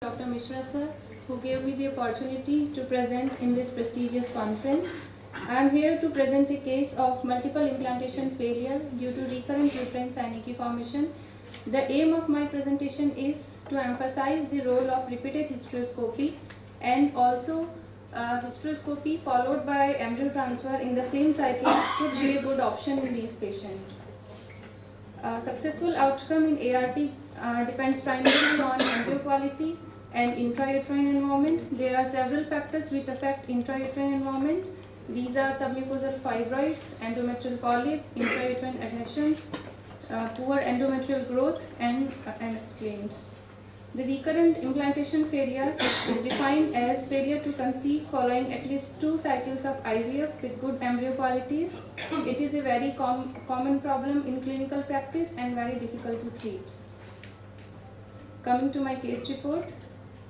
Dr. Mishra sir, who gave me the opportunity to present in this prestigious conference. I am here to present a case of multiple implantation failure due to recurrent uterine synecdoche formation. The aim of my presentation is to emphasize the role of repeated hysteroscopy and also hysteroscopy followed by embryo transfer in the same cycle could be a good option in these patients. Successful outcome in ART depends primarily on embryo quality and intrauterine environment. There are several factors which affect intrauterine environment. These are submucosal fibroids, endometrial polyp, intrauterine adhesions, poor endometrial growth, and unexplained. The recurrent implantation failure is defined as failure to conceive following at least 2 cycles of IVF with good embryo qualities. It is a very common problem in clinical practice and very difficult to treat. Coming to my case report,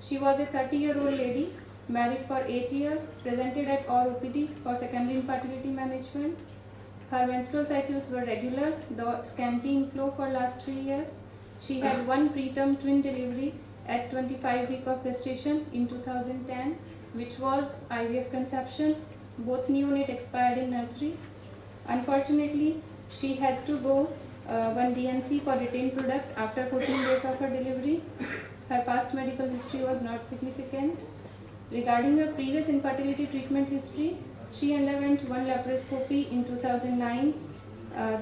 she was a 30-year-old lady, married for 8 years, presented at OPD for secondary infertility management. Her menstrual cycles were regular, though scanty inflow for last 3 years. She had one preterm twin delivery at 25 weeks of gestation in 2010, which was IVF conception. Both neonate expired in nursery. Unfortunately, she had to go one DNC for retained product after 14 days of her delivery. Her past medical history was not significant. Regarding her previous infertility treatment history, she underwent one laparoscopy in 2009.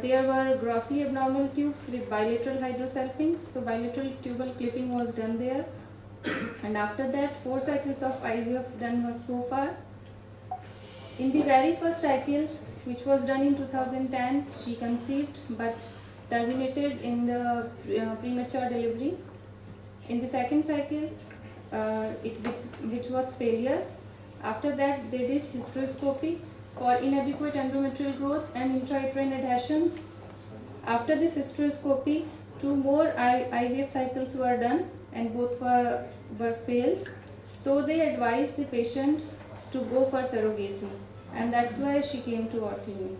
There were grossly abnormal tubes with bilateral hydrosalpinx, so bilateral tubal clipping was done there. And after that, 4 cycles of IVF done was so far. In the very first cycle, which was done in 2010, she conceived but terminated in the premature delivery. In the second cycle, which was failure. After that, they did hysteroscopy for inadequate endometrial growth and intrauterine adhesions. After this hysteroscopy, 2 more IVF cycles were done and both were failed. So they advised the patient to go for surrogacy, and that's why she came to our clinic.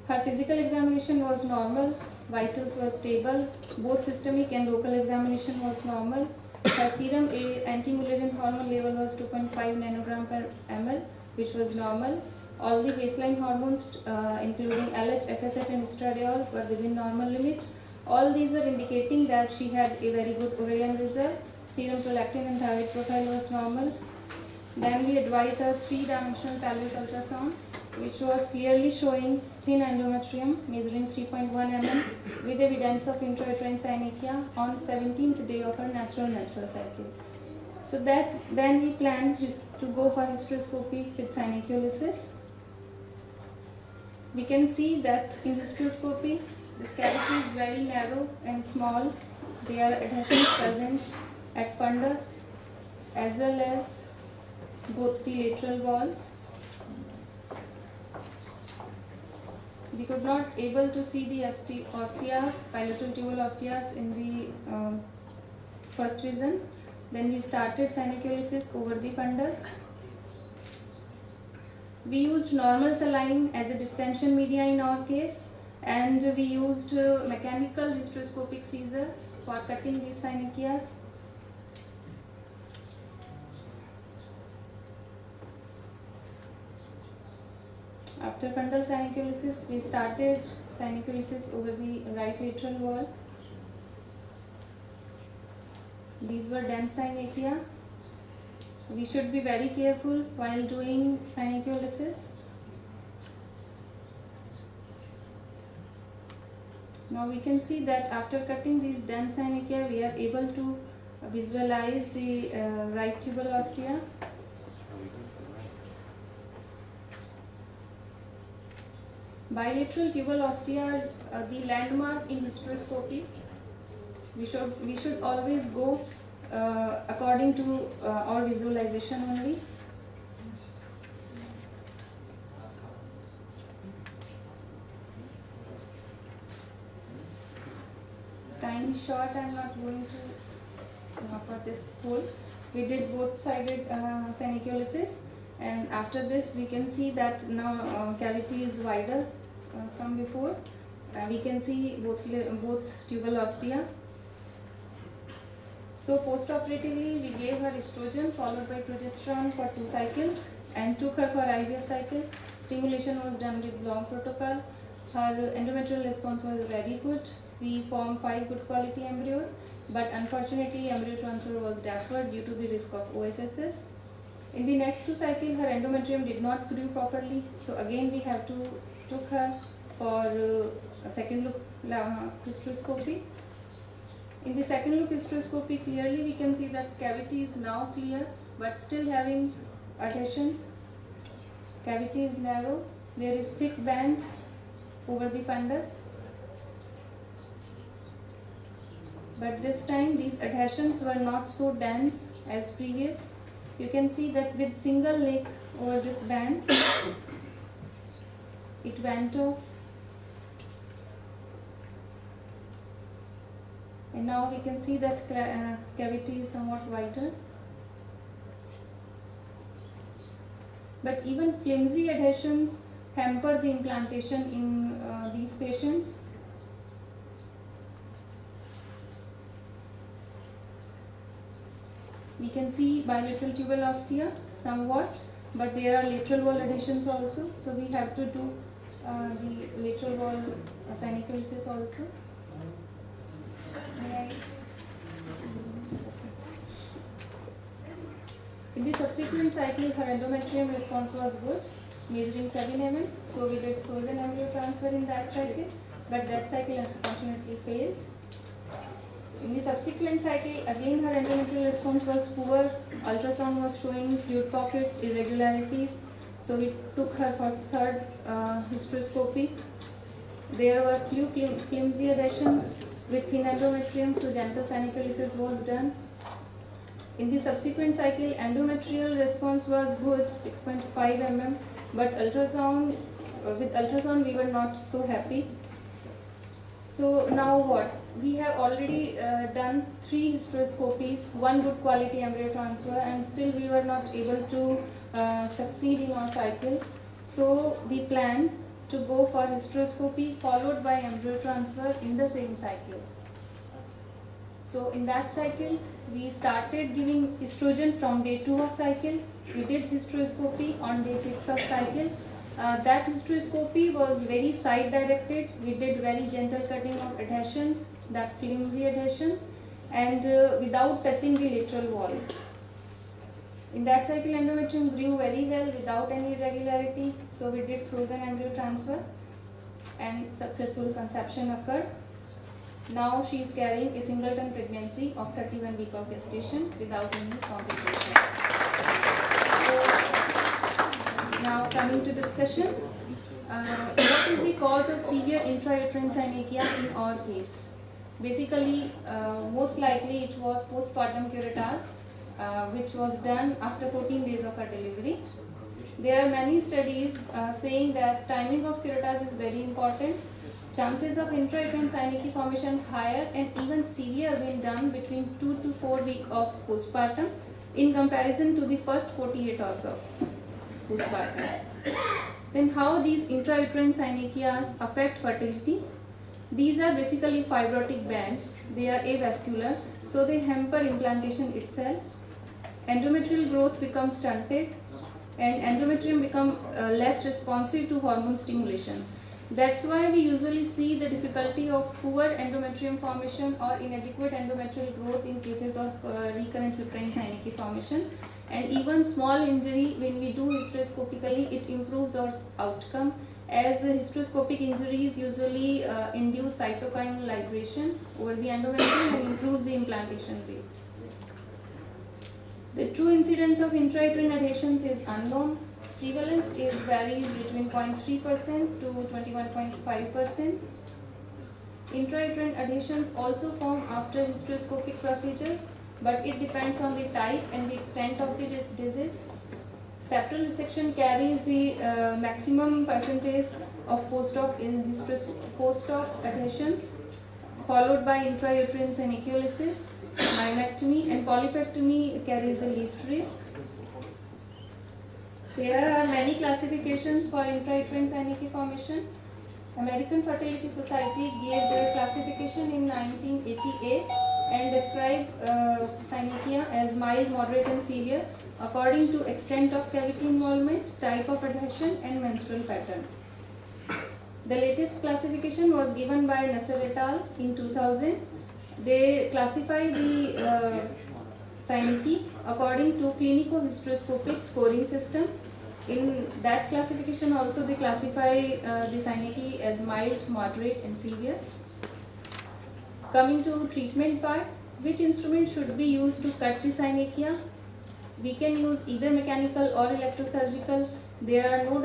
Her physical examination was normal, vitals were stable, both systemic and local examination was normal. Her serum anti-Mullerian hormone level was 2.5 nanogram per ml, which was normal. All the baseline hormones, including LH, FSH, and estradiol, were within normal limit. All these were indicating that she had a very good ovarian reserve. Serum prolactin and thyroid profile was normal. Then we advised her 3-dimensional pelvic ultrasound, which was clearly showing thin endometrium measuring 3.1 mm with evidence of intrauterine synechia on 17th day of her natural menstrual cycle. So then we planned to go for hysteroscopy with synecholysis. We can see that in hysteroscopy, this cavity is very narrow and small. There are adhesions present at fundus as well as both the lateral walls. We could not able to see the osteas, bilateral tubal osteas in the first vision. Then we started synecholysis over the fundus. We used normal saline as a distension media in our case, and we used mechanical hysteroscopic scissor for cutting these synechias. After fundal synecholysis, we started synecholysis over the right lateral wall. These were dense synechia. We should be very careful while doing synecholysis. Now we can see that after cutting these dense synechia, we are able to visualize the right tubal ostia. Bilateral tubal ostia are the landmark in hysteroscopy. We should always go according to our visualization only. Time is short, I am not going to for this whole. We did both-sided synecholysis, and after this we can see that now cavity is wider from before. We can see both tubal ostia. So post-operatively, we gave her estrogen followed by progesterone for 2 cycles and took her for IVF cycle. Stimulation was done with long protocol. Her endometrial response was very good. We formed 5 good quality embryos, but unfortunately embryo transfer was deferred due to the risk of OHSS. In the next 2 cycles, her endometrium did not grow properly, so again we have to took her for a second look hysteroscopy. In the second look hysteroscopy, clearly we can see that cavity is now clear, but still having adhesions. Cavity is narrow. There is thick band over the fundus. But this time these adhesions were not so dense as previous. You can see that with single lick over this band, it went off. And now we can see that cavity is somewhat wider. But even flimsy adhesions hamper the implantation in these patients. We can see bilateral tubal ostia somewhat, but there are lateral wall adhesions also. So we have to do the lateral wall synecholysis also. Right. In the subsequent cycle, her endometrium response was good, measuring 7 mm. So we did frozen embryo transfer in that cycle, but that cycle unfortunately failed. In the subsequent cycle, again her endometrial response was poor. Ultrasound was showing fluid pockets, irregularities. So we took her for third hysteroscopy. There were few flimsy adhesions with thin endometrium, so gentle synecholysis was done. In the subsequent cycle, endometrial response was good, 6.5 mm, but ultrasound, with ultrasound we were not so happy. So now what? We have already done 3 hysteroscopies, 1 good quality embryo transfer, and still we were not able to succeed in our cycles. So we plan to go for hysteroscopy followed by embryo transfer in the same cycle. So in that cycle, we started giving estrogen from day 2 of cycle. We did hysteroscopy on day 6 of cycle. That hysteroscopy was very side directed. We did very gentle cutting of adhesions, that flimsy adhesions, and without touching the lateral wall. In that cycle, endometrium grew very well without any irregularity. So we did frozen embryo transfer and successful conception occurred. Now she is carrying a singleton pregnancy of 31 weeks of gestation without any complication. So, now coming to discussion, what is the cause of severe intrauterine synechia in our case? Basically, most likely it was postpartum curettage, which was done after 14 days of her delivery. There are many studies saying that timing of curettage is very important. Chances of intrauterine synecdoche formation higher and even severe when done between 2 to 4 weeks of postpartum in comparison to the first 48 hours of postpartum. Then how these intrauterine synechias affect fertility? These are basically fibrotic bands. They are avascular, so they hamper implantation itself. Endometrial growth becomes stunted and endometrium become less responsive to hormone stimulation. That's why we usually see the difficulty of poor endometrium formation or inadequate endometrial growth in cases of recurrent uterine synecdoche formation. And even small injury, when we do hysteroscopically, it improves our outcome, as hysteroscopic injuries usually induce cytokine libration over the endometrium and improves the implantation rate. The true incidence of intrauterine adhesions is unknown. Prevalence varies between 0.3% to 21.5%. Intrauterine adhesions also form after hysteroscopic procedures, but it depends on the type and the extent of the disease. Septal resection carries the maximum percentage of post-op adhesions, followed by intrauterine synecholysis, myomectomy, and polypectomy carries the least risk. There are many classifications for intrauterine synecdoche formation. American Fertility Society gave their classification in 1988. and describe synechia as mild, moderate and severe according to extent of cavity involvement, type of adhesion and menstrual pattern. The latest classification was given by Nasser et al. In 2000. They classify the synecdoche according to clinico-hysteroscopic scoring system. In that classification also they classify the synecdoche as mild, moderate and severe. Coming to treatment part, which instrument should be used to cut the synechia? We can use either mechanical or electrosurgical. There are no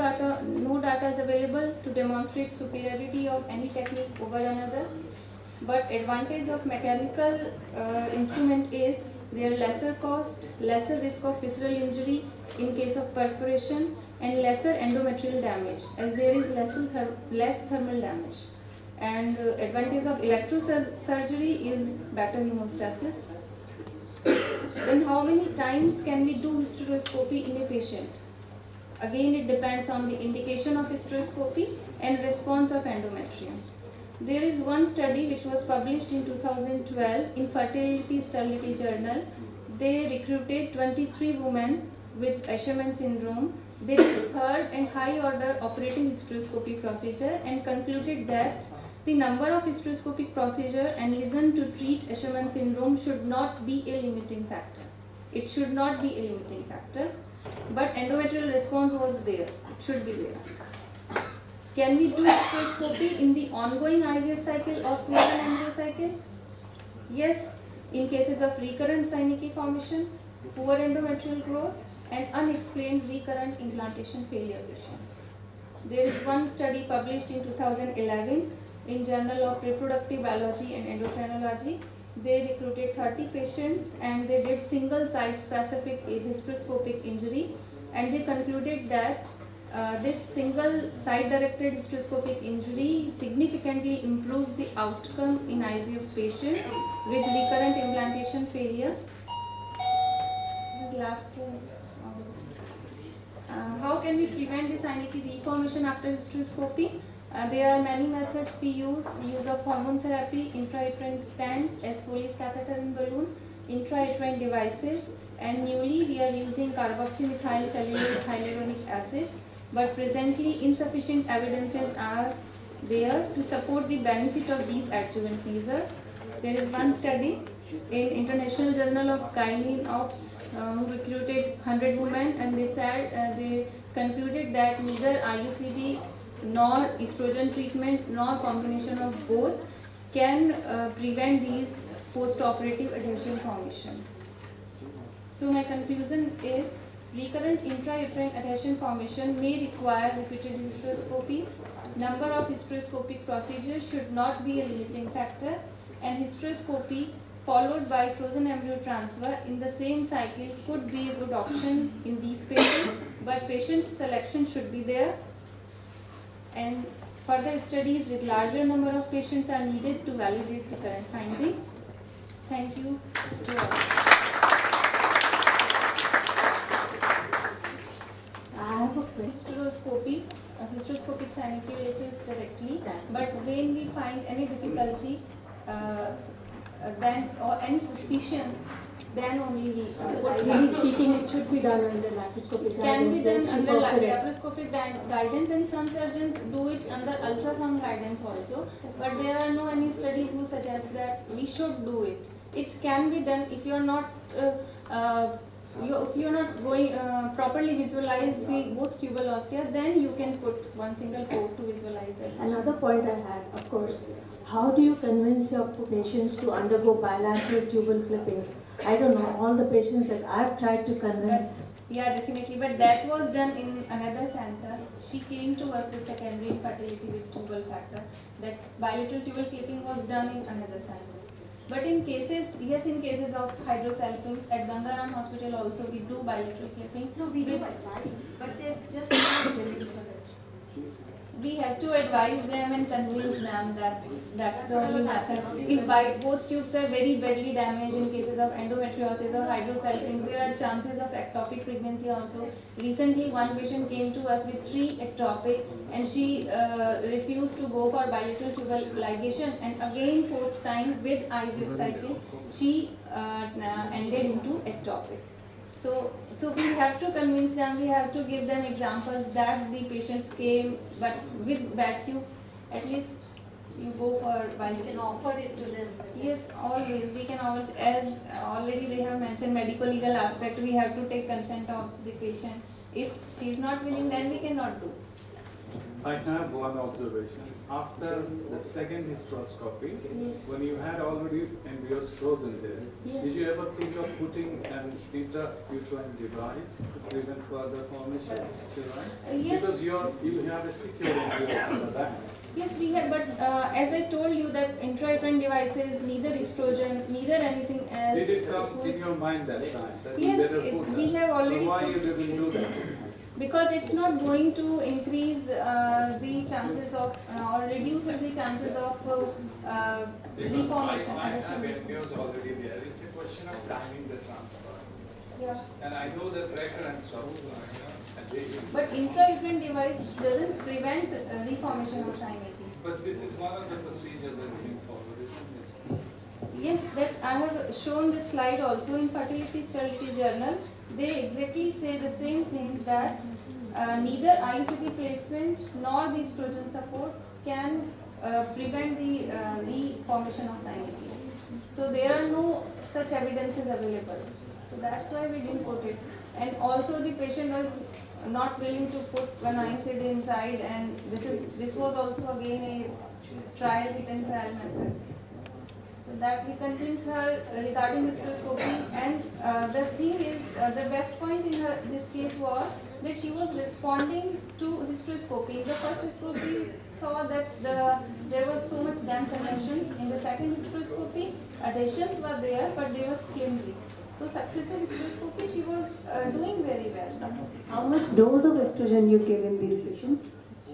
data is available to demonstrate superiority of any technique over another. But advantage of mechanical instrument is their lesser cost, lesser risk of visceral injury in case of perforation and lesser endometrial damage as there is less thermal damage. And advantage of electrosurgery is better hemostasis. Then how many times can we do hysteroscopy in a patient? Again, it depends on the indication of hysteroscopy and response of endometrium. There is one study which was published in 2012 in Fertility Sterility Journal. They recruited 23 women with Asherman syndrome. They did third and high order operating hysteroscopy procedure and concluded that the number of hysteroscopic procedure envisioned to treat Asherman syndrome should not be a limiting factor. It should not be a limiting factor, but endometrial response was there. It should be there. Can we do hysteroscopy in the ongoing IVF cycle or frozen embryo cycle? Yes, in cases of recurrent synecdoche formation, poor endometrial growth, and unexplained recurrent implantation failure patients. There is one study published in 2011 in Journal of Reproductive Biology and Endocrinology. They recruited 30 patients and they did single site specific hysteroscopic injury, and they concluded that this single site directed hysteroscopic injury significantly improves the outcome in IVF patients with recurrent implantation failure. This is last slide. How can we prevent the synecdoche deformation after hysteroscopy? There are many methods we use of hormone therapy, intrauterine stents, Foley's catheter and balloon, intrauterine devices, and newly we are using carboxymethyl cellulose hyaluronic acid, but presently insufficient evidences are there to support the benefit of these adjuvant measures. There is one study in International Journal of Gynae Ops who recruited 100 women, and they said they concluded that neither IUCD nor estrogen treatment nor combination of both can prevent these post-operative adhesion formation. So my conclusion is recurrent intrauterine adhesion formation may require repeated hysteroscopies. Number of hysteroscopic procedures should not be a limiting factor, and hysteroscopy followed by frozen embryo transfer in the same cycle could be a good option in these patients, but patient selection should be there, and further studies with larger number of patients are needed to validate the current finding. Thank you to all. I have a question. Hysteroscopic synecdoche directly, but when we find any difficulty then or any suspicion, then only we Any cheating, it should be done under laparoscopic guidance. can be done under incorporate. laparoscopic guidance, and some surgeons do it under ultrasound guidance also, but there are no any studies who suggest that we should do it. It can be done if you are not if you are not going properly visualize the both tubal ostia, then you can put one single port to visualize it. Another point I had, of course, how do you convince your patients to undergo bilateral tubal clipping? I don't know, all the patients that I've tried to convince. Yeah, definitely, but that was done in another center. She came to us with secondary infertility with tubal factor. That bilateral tubal clipping was done in another center. But in cases, yes, in cases of hydrosalpinx at Gangaram Hospital also we do bilateral clipping. No, we do advise, but they're just not willing for it. We have to advise them and convince them that that's the only method. If both tubes are very badly damaged in cases of endometriosis or hydrosalpinx, there are chances of ectopic pregnancy also. Recently, one patient came to us with 3 ectopic, and she refused to go for bilateral tubal ligation, and again 4th time with IVF cycle, she ended into ectopic. So we have to convince them, we have to give them examples that the patients came but with bad tubes. At least you go for while You can offer it to them. yes, always we can all, as already they have mentioned medical legal aspect, we have to take consent of the patient. If she is not willing, then we cannot do. I have one observation. After the second hysteroscopy, when you had already embryos frozen there, Yes. did you ever think of putting an intrauterine device to prevent further formation? Yes. Because you have a secure embryo after that. Yes, we have, but as I told you that intrauterine devices, neither estrogen, neither anything else. Did it come in was- your mind that time? That you Yes, better put we that? have already So why put- you didn't do that? Because it's not going to increase the chances of or reduces the chances of reformation. I have embryos already there. It's a question of timing the transfer. Yeah. And I know the tracker and stuff. And they should- But intrauterine device doesn't prevent reformation of synapse. But this is one of the procedures that's being followed, isn't it? Yes, that I have shown this slide also in Fertility Sterility Journal. They exactly say the same thing that neither IUCD placement nor the estrogen support can prevent the reformation of synapse. So there are no such evidences available. So that's why we didn't put it. And also the patient was not willing to put one IUCD inside, and this was also again a trial hit and trial method. So that we convince her regarding hysteroscopy, and the thing is, the best point in this case was that she was responding to hysteroscopy. In the first hysteroscopy, we saw that there was so much dense adhesions. In the second hysteroscopy, adhesions were there, but they were flimsy. So successive hysteroscopy, she was doing very well. How much dose of estrogen you give in these patients?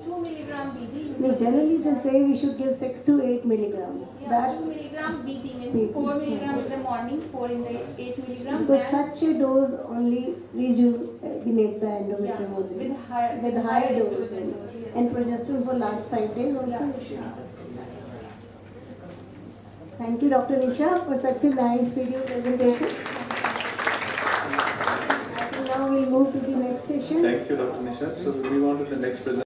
2 milligram BD. No, generally they say we should give 6 to 8 milligram. Yeah, That 2 milligram BD means BD. 4 milligram in the morning, 4 in the 8 milligram. because then- such a dose only rejuvenate the Yeah, endometrium only. with higher high dose. estrogen dose, yes. And progesterone for last 5 days also. Yeah. we should. Thank you, Dr. Nisha, for such a nice video presentation. I think now we'll move to the next session. Thank you, Dr. Nisha. So we move on to the next presentation.